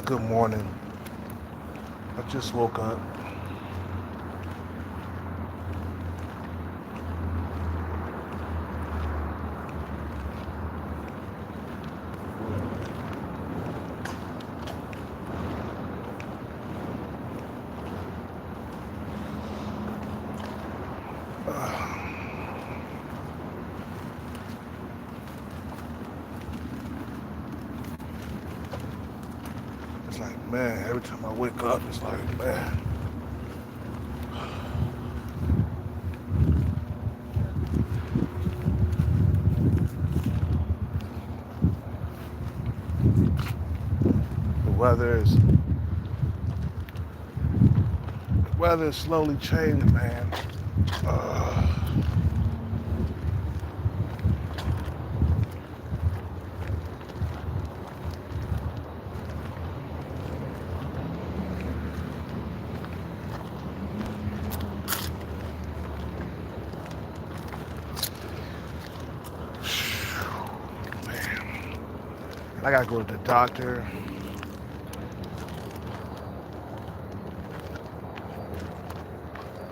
Good morning. I just woke up. It's like, man, every time I wake up, it's like, man, the weather is the weather is slowly changing, man. Uh, man, I gotta go to the doctor.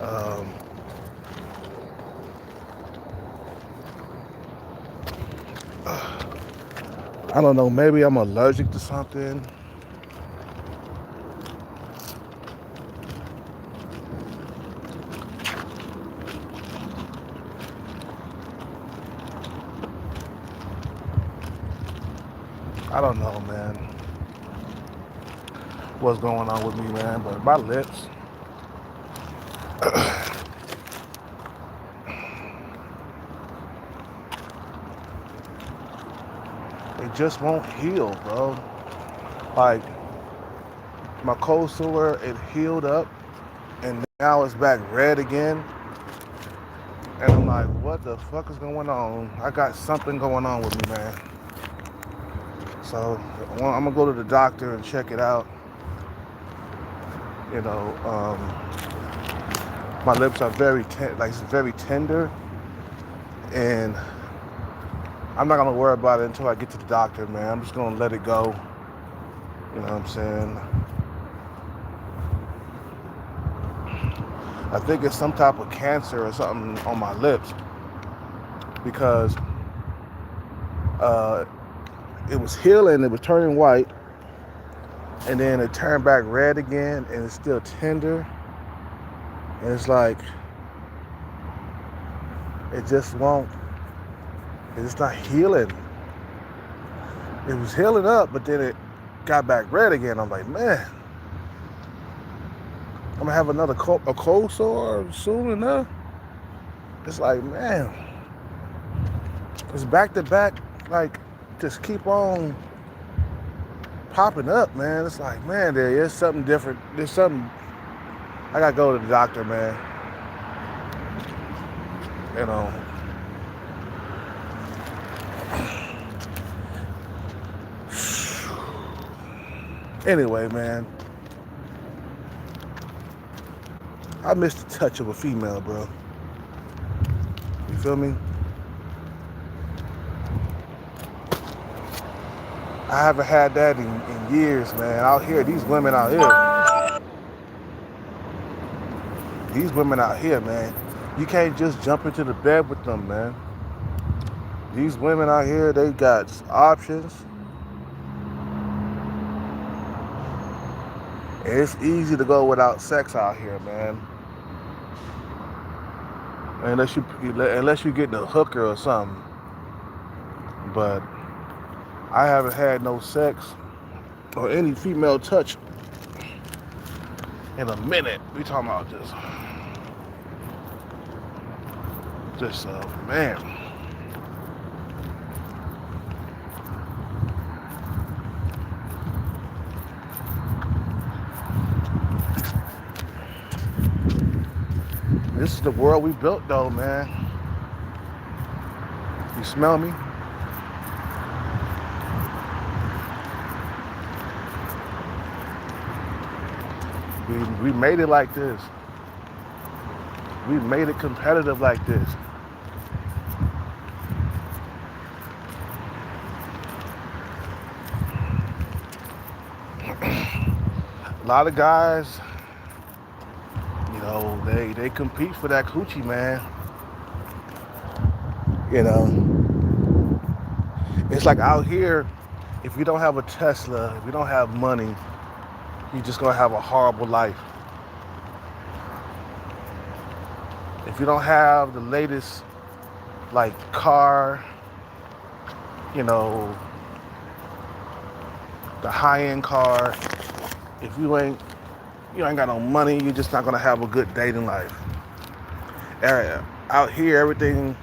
Um, I don't know. Maybe I'm allergic to something. I don't know, man. What's going on with me, man? But my lips, they just won't heal, bro. Like my cold sore, it healed up, and now it's back red again. And I'm like, what the fuck is going on? I got something going on with me, man. So I'm gonna go to the doctor and check it out. You know, my lips are very tender, and I'm not gonna worry about it until I get to the doctor, man. I'm just gonna let it go. You know what I'm saying? I think it's some type of cancer or something on my lips because uh, it was healing, it was turning white, and then it turned back red again, and it's still tender. And it's like it just won't. It's not healing. It was healing up, but then it got back red again. I'm like, man, I'm gonna have a cold sore soon enough. It's like, man, it's back to back, like just keep on popping up, man. It's like, man, there is something different. There's something. I gotta go to the doctor, man. You know. Anyway, man, I miss the touch of a female, bro. You feel me? I haven't had that in years, man. Out here, these women out here, man, you can't just jump into the bed with them, man. These women out here, they got options. And it's easy to go without sex out here, man. Unless you get the hooker or something. But I haven't had no sex or any female touch in a minute. We talking about man. This is the world we built, though, man. You smell me? We made it like this. We made it competitive like this. A lot of guys, they compete for that coochie, man. You know, it's like out here, if you don't have a Tesla, if you don't have money, you're just gonna have a horrible life. If you don't have the latest, like, car, you know, the high-end car, if you ain't got no money, you're just not gonna have a good dating life. Out here, everything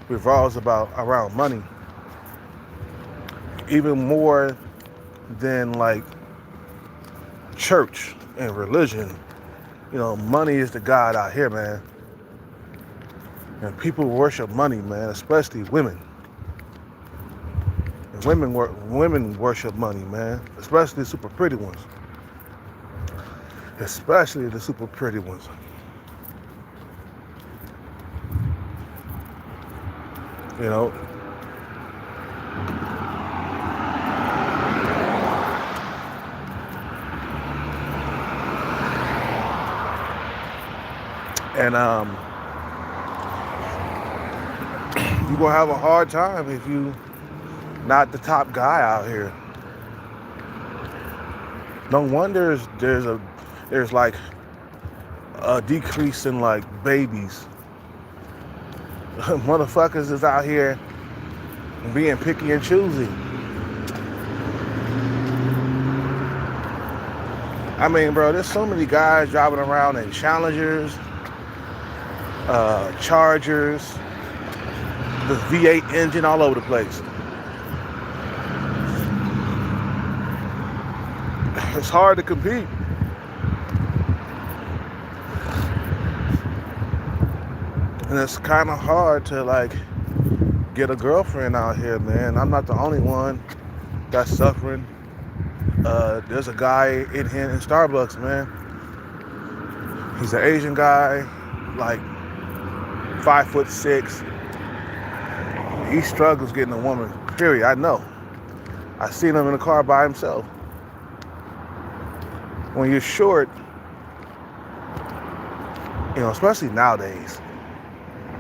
revolves around money, even more than like church and religion. Money is the god out here, man. And people worship money, man, especially women. And women worship money, man, especially the super pretty ones. Especially the super pretty ones. You know. And you're gonna have a hard time if you not the top guy out here. No wonder there's like a decrease in like babies. Motherfuckers is out here being picky and choosy. I mean, bro, there's so many guys driving around in Challengers, Chargers, the V8 engine all over the place. It's hard to compete. And it's kind of hard to like get a girlfriend out here, man. I'm not the only one that's suffering. There's a guy in here in Starbucks, man. He's an Asian guy, like 5'6". He struggles getting a woman, period. I know. I seen him in the car by himself. When you're short, especially nowadays,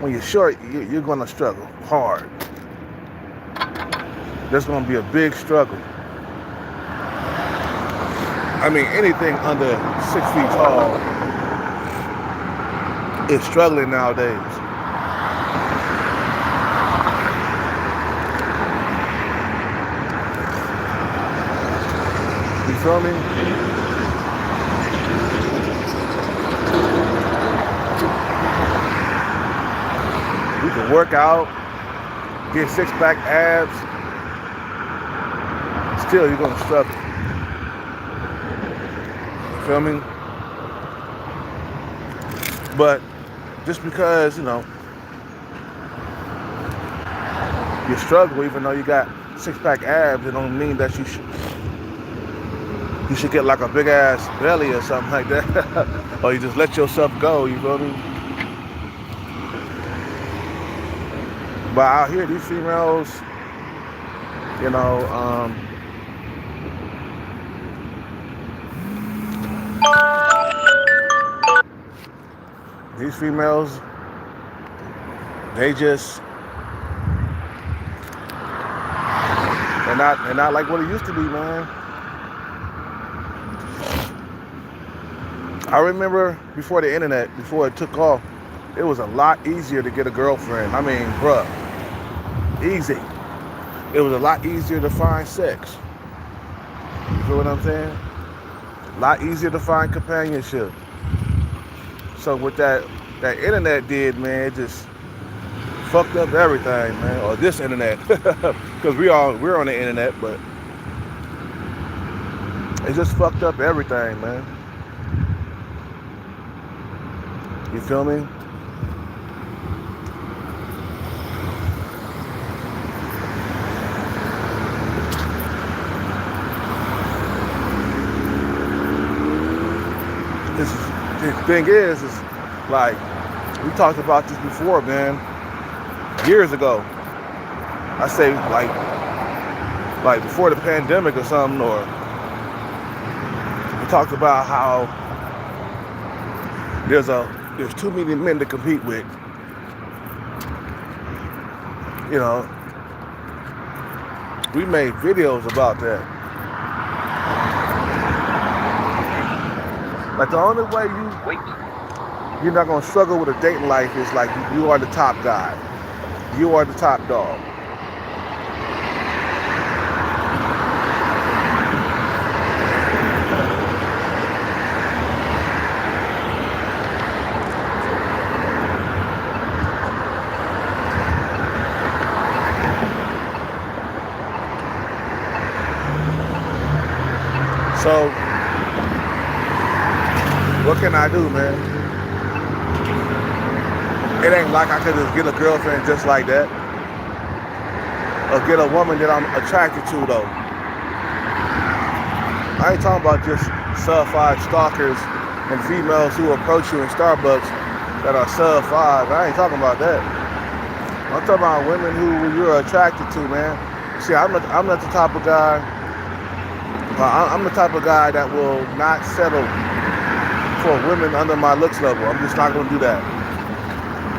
when you're short, you're gonna struggle hard. There's gonna be a big struggle. I mean, anything under 6 feet tall is struggling nowadays. You feel me? You can work out, get six-pack abs, still you're gonna struggle. You feel me? But just because, you struggle, even though you got six-pack abs, it don't mean that you should get like a big ass belly or something like that. Or you just let yourself go, you feel me? But out here, these females, these females, they're not like what it used to be, man. I remember before the internet, before it took off, it was a lot easier to get a girlfriend. I mean, bruh, easy. It was a lot easier to find sex. You feel what I'm saying? A lot easier to find companionship. So what that internet did, man, it just fucked up everything, man. Or this internet, because we're on the internet, but it just fucked up everything, man. You feel me? The thing is like, we talked about this before, man, years ago. I say like before the pandemic or something, or talked about how there's too many men to compete with. You know, we made videos about that. Like the only way you're not gonna struggle with a dating life is like you are the top guy. You are the top dog. So, what can I do, man? It ain't like I could just get a girlfriend just like that. Or get a woman that I'm attracted to, though. I ain't talking about just sub-5 stalkers and females who approach you in Starbucks that are sub-5. I ain't talking about that. I'm talking about women who you're attracted to, man. See, I'm not the type of guy. I'm the type of guy that will not settle for women under my looks level. I'm just not gonna do that.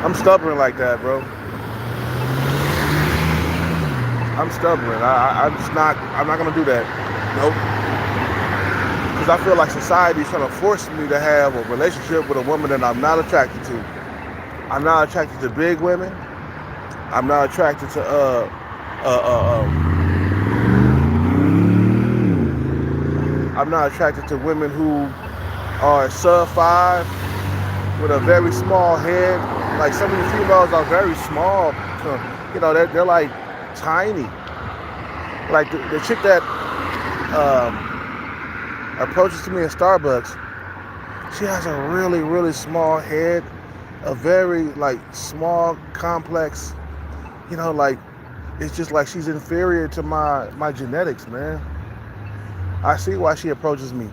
I'm stubborn like that, bro. I'm stubborn. I'm not gonna do that. Nope. Because I feel like society's trying to force me to have a relationship with a woman that I'm not attracted to. I'm not attracted to big women. I'm not attracted to I'm not attracted to women who are sub-5 with a very small head. Like some of the females are very small. You know, they're like tiny. Like the chick that approaches to me in Starbucks, she has a really, really small head, a very like small, complex, you know, like it's just like she's inferior to my genetics, man. I see why she approaches me.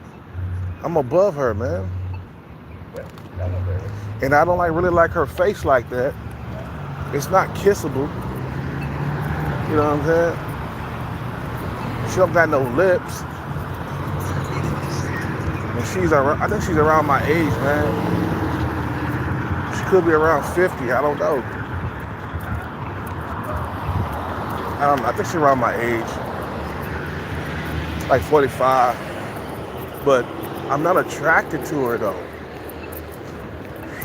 I'm above her, man. And I don't really like her face like that. It's not kissable. You know what I'm saying? She don't got no lips. And I think she's around my age, man. She could be around 50, I don't know. I think she's around my age. Like 45. But I'm not attracted to her though.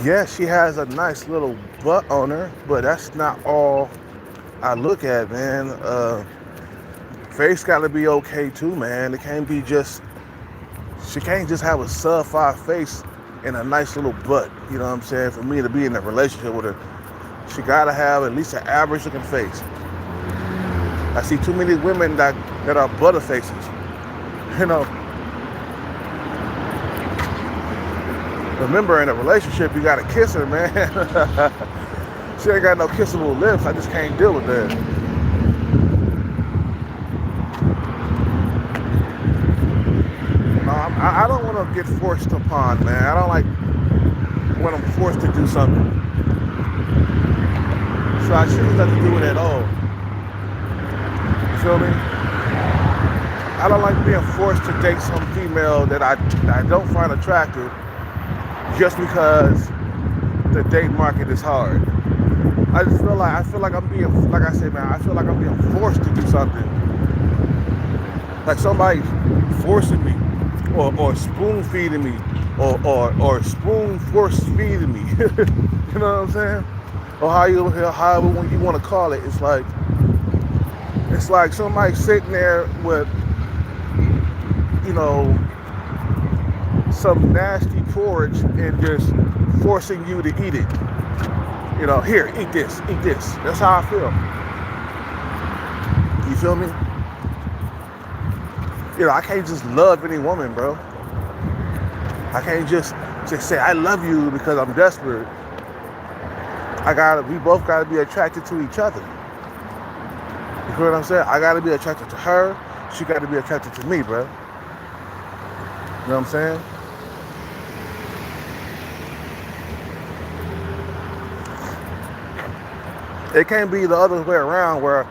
Yeah, she has a nice little butt on her, but that's not all I look at, man. Face gotta be okay too, man. It can't be just, she can't just have a sub-5 face and a nice little butt, you know what I'm saying? For me to be in a relationship with her, she gotta have at least an average looking face. I see too many women that are butter faces, you know. Remember, in a relationship, you gotta kiss her, man. She ain't got no kissable lips. I just can't deal with that. No, I don't want to get forced upon, man. I don't like when I'm forced to do something. So I choose not to do it at all. You feel me? I don't like being forced to date some female that I don't find attractive just because the date market is hard. I feel like I'm being, like I said, man, I feel like I'm being forced to do something. Like somebody forcing me, or spoon feeding me, or spoon force feeding me. You know what I'm saying? Or however you want to call it. It's like somebody sitting there with, you know, some nasty porridge and just forcing you to eat it. You know, here, eat this. That's how I feel. You feel me? You know, I can't just love any woman, bro. I can't just say I love you because I'm desperate. We both gotta be attracted to each other. You feel what I'm saying? I gotta be attracted to her. She gotta be attracted to me, bro. You know what I'm saying? It can't be the other way around where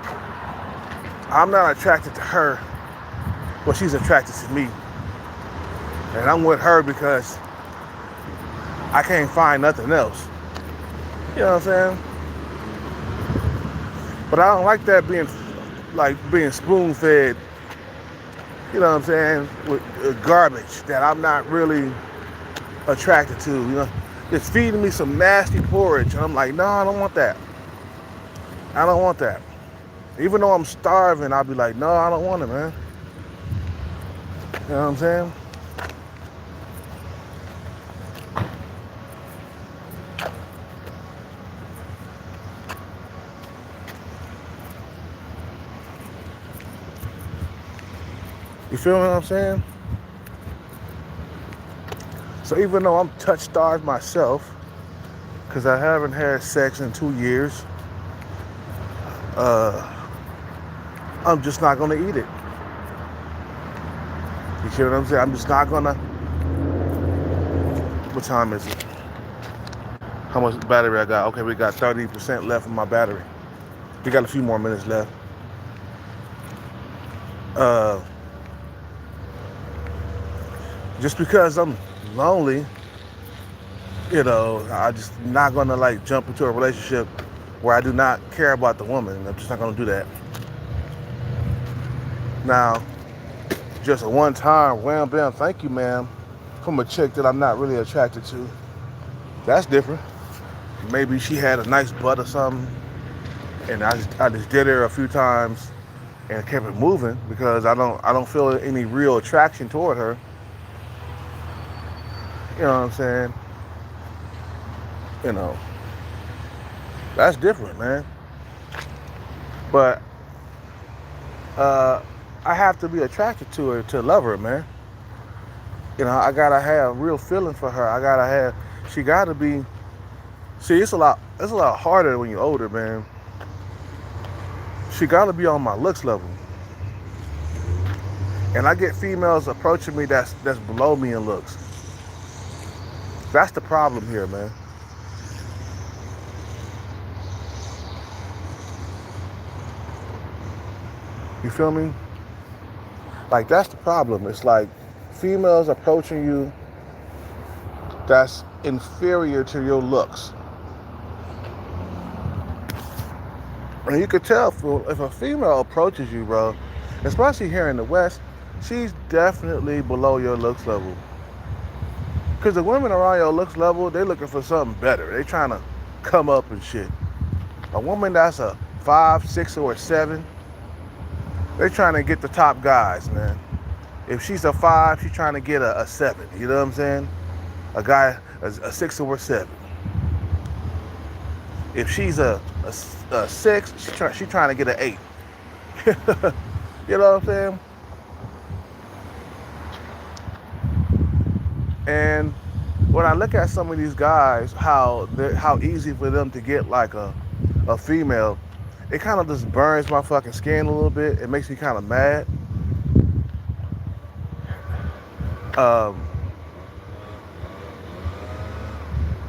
I'm not attracted to her, but she's attracted to me. And I'm with her because I can't find nothing else. You know what I'm saying? But I don't like that being spoon fed, you know what I'm saying, with garbage that I'm not really attracted to. You know, it's feeding me some nasty porridge. And I'm like, no, I don't want that. I don't want that. Even though I'm starving, I'll be like, no, I don't want it, man. You know what I'm saying? You feel what I'm saying? So even though I'm touch starved myself, because I haven't had sex in 2 years, I'm just not gonna eat it. You see what I'm saying? I'm just not gonna. What time is it? How much battery I got? Okay, we got 30% left of my battery. We got a few more minutes left. Just because I'm lonely, you know, I just not gonna like jump into a relationship where I do not care about the woman. I'm just not gonna do that. Now, just a one time wham bam thank you ma'am from a chick that I'm not really attracted to. That's different. Maybe she had a nice butt or something, and I just did her a few times and kept it moving because I don't feel any real attraction toward her. You know what I'm saying? You know, that's different, man. But I have to be attracted to her to love her, man. You know, I gotta have real feeling for her. She gotta be. See, it's a lot harder when you're older, man. She gotta be on my looks level. And I get females approaching me that's below me in looks. That's the problem here, man. You feel me? Like, that's the problem. It's like females approaching you that's inferior to your looks. And you could tell if a female approaches you, bro, especially here in the West, she's definitely below your looks level. Because the women around your looks level, they looking for something better. They trying to come up and shit. A woman that's a 5, 6, or a 7, they trying to get the top guys, man. If she's a 5, she's trying to get a 7. You know what I'm saying? A guy, a 6 or a 7. If she's a 6, she's trying to get an 8. You know what I'm saying? And when I look at some of these guys, how easy for them to get like a female, it kind of just burns my fucking skin a little bit. It makes me kind of mad.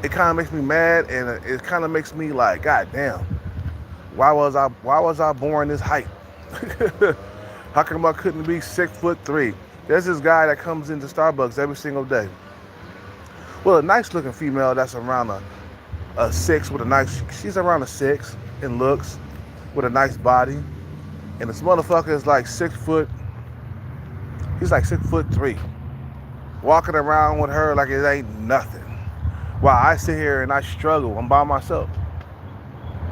It kind of makes me mad, and it kind of makes me like, God damn, why was I born this height? How come I couldn't be 6'3"? There's this guy that comes into Starbucks every single day. Well, a nice looking female that's around a 6 with a nice, she's around a 6 in looks with a nice body. And this motherfucker is like 6 foot, he's like 6'3", walking around with her like it ain't nothing. While I sit here and I struggle, I'm by myself.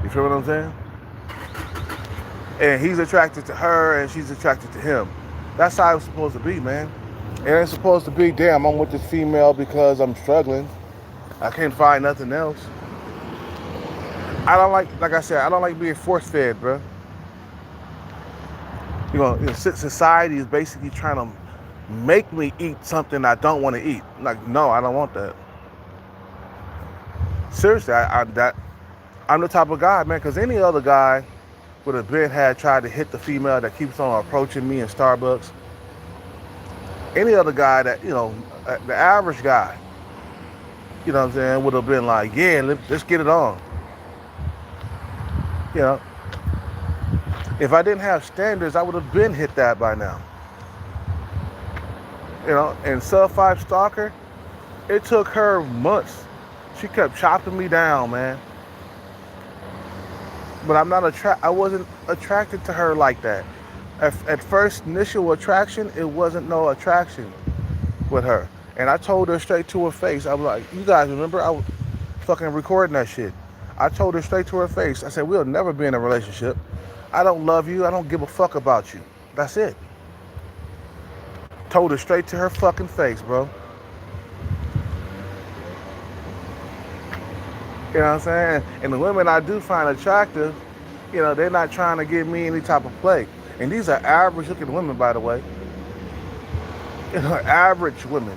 You feel what I'm saying? And he's attracted to her and she's attracted to him. That's how it's supposed to be, man. It ain't supposed to be, damn, I'm with this female because I'm struggling. I can't find nothing else. I don't like I said, I don't like being force-fed, bro. You know, society is basically trying to make me eat something I don't want to eat. Like, no, I don't want that. Seriously, I'm the type of guy, man, because any other guy would have tried to hit the female that keeps on approaching me in Starbucks. Any other guy that, you know, the average guy, you know what I'm saying, would have been like, yeah, let's get it on. You know, if I didn't have standards, I would have been hit that by now. And Sub 5 Stalker, it took her months. She kept chopping me down, man. But I wasn't attracted to her like that. At first initial attraction, it wasn't no attraction with her. And I told her straight to her face. I was like, you guys remember I was fucking recording that shit. I told her straight to her face. I said, we'll never be in a relationship. I don't love you. I don't give a fuck about you. That's it. Told her straight to her fucking face, bro. You know what I'm saying? And the women I do find attractive, they're not trying to give me any type of play. And these are average looking women, by the way. Average women.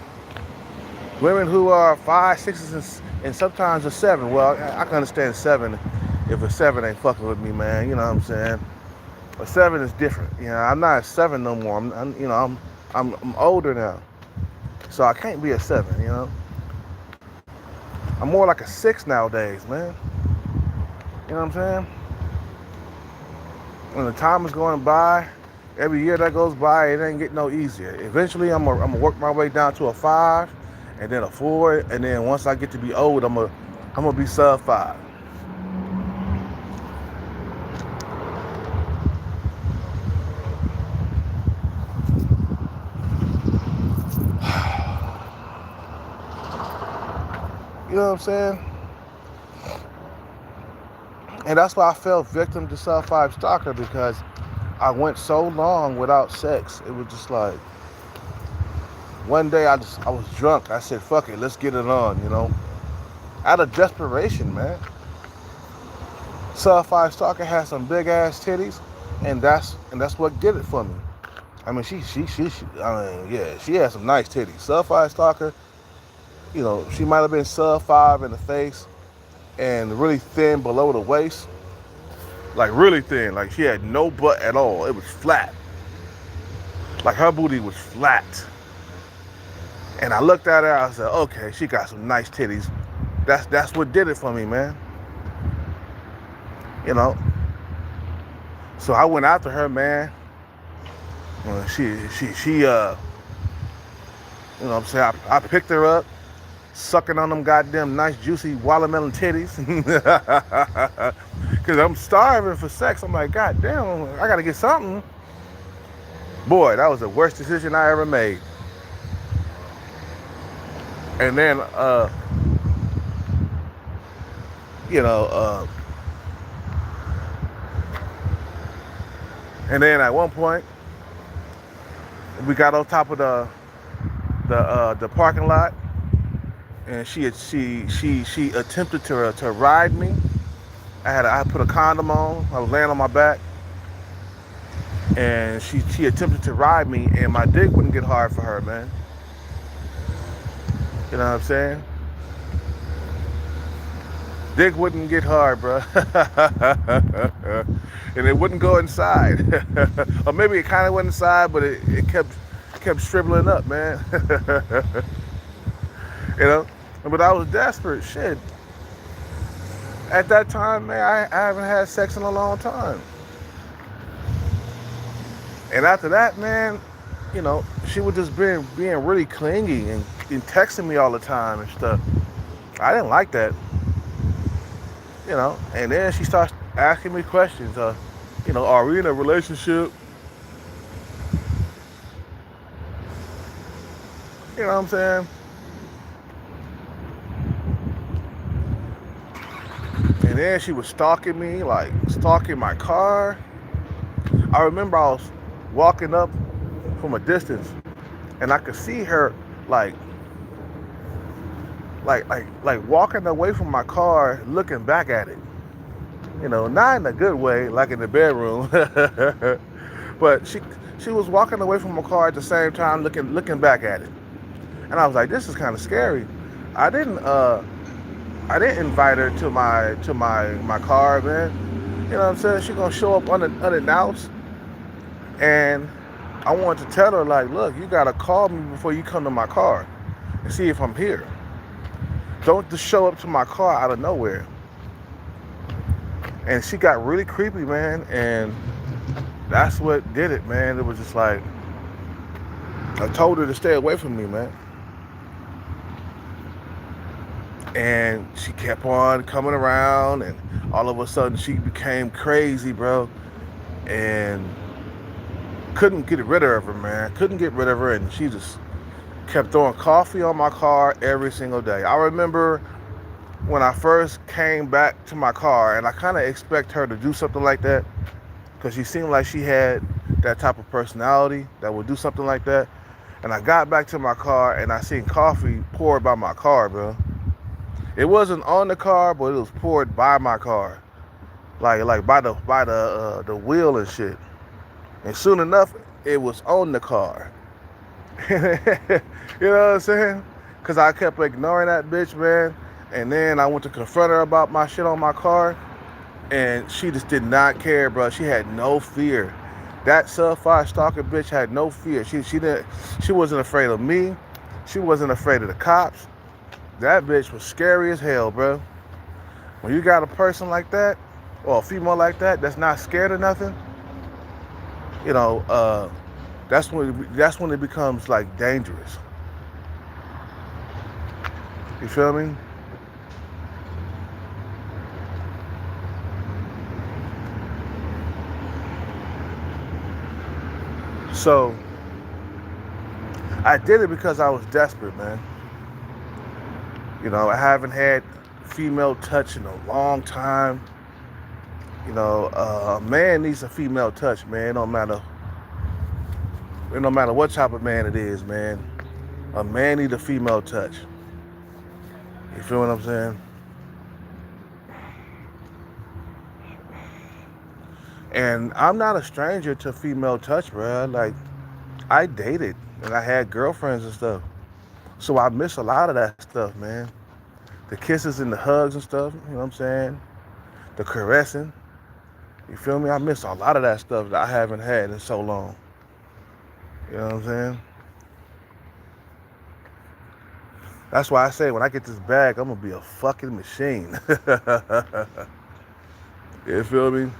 Women who are 5, 6, and sometimes a 7. Well, I can understand 7 if a 7 ain't fucking with me, man. You know what I'm saying? A 7 is different. I'm not a 7 no more. I'm older now, so I can't be a 7. I'm more like a 6 nowadays, man. You know what I'm saying? When the time is going by, every year that goes by, it ain't getting no easier. Eventually, I'm gonna work my way down to a 5, and then a 4, and then once I get to be old, I'm gonna be sub 5. You know what I'm saying? And that's why I fell victim to Sub 5 Stalker, because I went so long without sex. It was just like, one day I was drunk. I said, fuck it, let's get it on, Out of desperation, man. Sub 5 Stalker had some big ass titties, and that's what did it for me. I mean, she had some nice titties. Sub 5 Stalker, she might have been sub 5 in the face and really thin below the waist. Like really thin. Like she had no butt at all. It was flat. Like her booty was flat. And I looked at her, I said, okay, she got some nice titties. That's what did it for me, man. So I went after her, man. She what I'm saying, I picked her up, sucking on them goddamn nice juicy watermelon titties. Cause I'm starving for sex. I'm like, God damn, I gotta get something. Boy, that was the worst decision I ever made. And then, and then at one point, we got on top of the parking lot, and she attempted to ride me. I put a condom on. I was laying on my back, and she attempted to ride me, and my dick wouldn't get hard for her, man. You know what I'm saying? Dick wouldn't get hard, bro. And it wouldn't go inside. Or maybe it kind of went inside, but it kept shriveling up, man. But I was desperate. Shit. At that time, man, I haven't had sex in a long time. And after that, man, she was just being really clingy and texting me all the time and stuff. I didn't like that. And then she starts asking me questions. Are we in a relationship? You know what I'm saying? And then she was stalking me, like stalking my car. I remember I was walking up from a distance, and I could see her like walking away from my car, looking back at it. Not in a good way, like in the bedroom, but she was walking away from my car at the same time, looking back at it. And I was like, this is kind of scary. I didn't invite her to my car, man. You know what I'm saying? She's gonna show up unannounced, and I wanted to tell her, like, look, you gotta call me before you come to my car and see if I'm here. Don't just show up to my car out of nowhere. And she got really creepy, man, and that's what did it, man. It was just like, I told her to stay away from me, man. And she kept on coming around, and all of a sudden she became crazy, bro. And couldn't get rid of her, man. Couldn't get rid of her, and she just kept throwing coffee on my car every single day. I remember when I first came back to my car, and I kind of expect her to do something like that, because she seemed like she had that type of personality that would do something like that. And I got back to my car, and I seen coffee poured by my car, bro. It wasn't on the car, but it was poured by my car, like by the wheel and shit. And soon enough, it was on the car. You know what I'm saying? Because I kept ignoring that bitch, man. And then I went to confront her about my shit on my car, and she just did not care, bro. She had no fear. That sub-5 stalker bitch had no fear. She wasn't afraid of me. She wasn't afraid of the cops. That bitch was scary as hell, bro. When you got a person like that, or a female like that, that's not scared of nothing, you know, that's when it becomes like dangerous. You feel me? So I did it because I was desperate, man. You know, I haven't had female touch in a long time. You know, a man needs a female touch, man. It don't matter what type of man it is, man. A man needs a female touch. You feel what I'm saying? And I'm not a stranger to female touch, bro. Like, I dated and I had girlfriends and stuff. So I miss a lot of that stuff, man. The kisses and the hugs and stuff, you know what I'm saying? The caressing. You feel me? I miss a lot of that stuff that I haven't had in so long. You know what I'm saying? That's why I say when I get this bag, I'm gonna be a fucking machine. You feel me?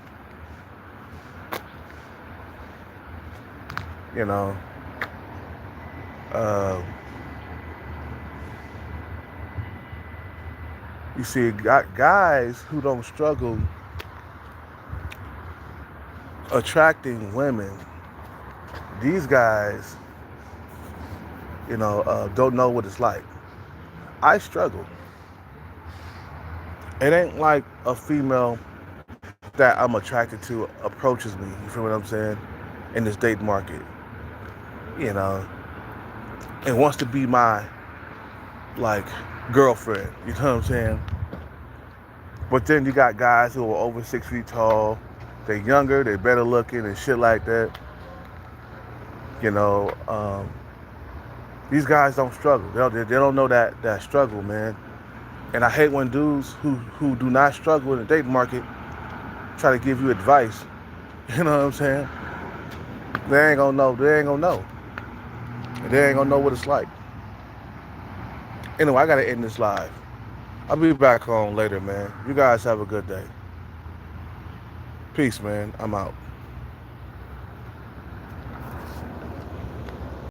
You know, uh, you see, guys who don't struggle attracting women, these guys, you know, don't know what it's like. I struggle. It ain't like a female that I'm attracted to approaches me, you feel what I'm saying, in this date market, you know, and wants to be my, like, girlfriend, you know what I'm saying? But then you got guys who are over 6 feet tall, they're younger, they're better looking and shit like that. You know, these guys don't struggle. They don't know that struggle, man. And I hate when dudes who do not struggle in the dating market try to give you advice. You know what I'm saying? They ain't gonna know. They ain't gonna know. They ain't gonna know what it's like. Anyway, I gotta end this live. I'll be back on later, man. You guys have a good day. Peace, man. I'm out.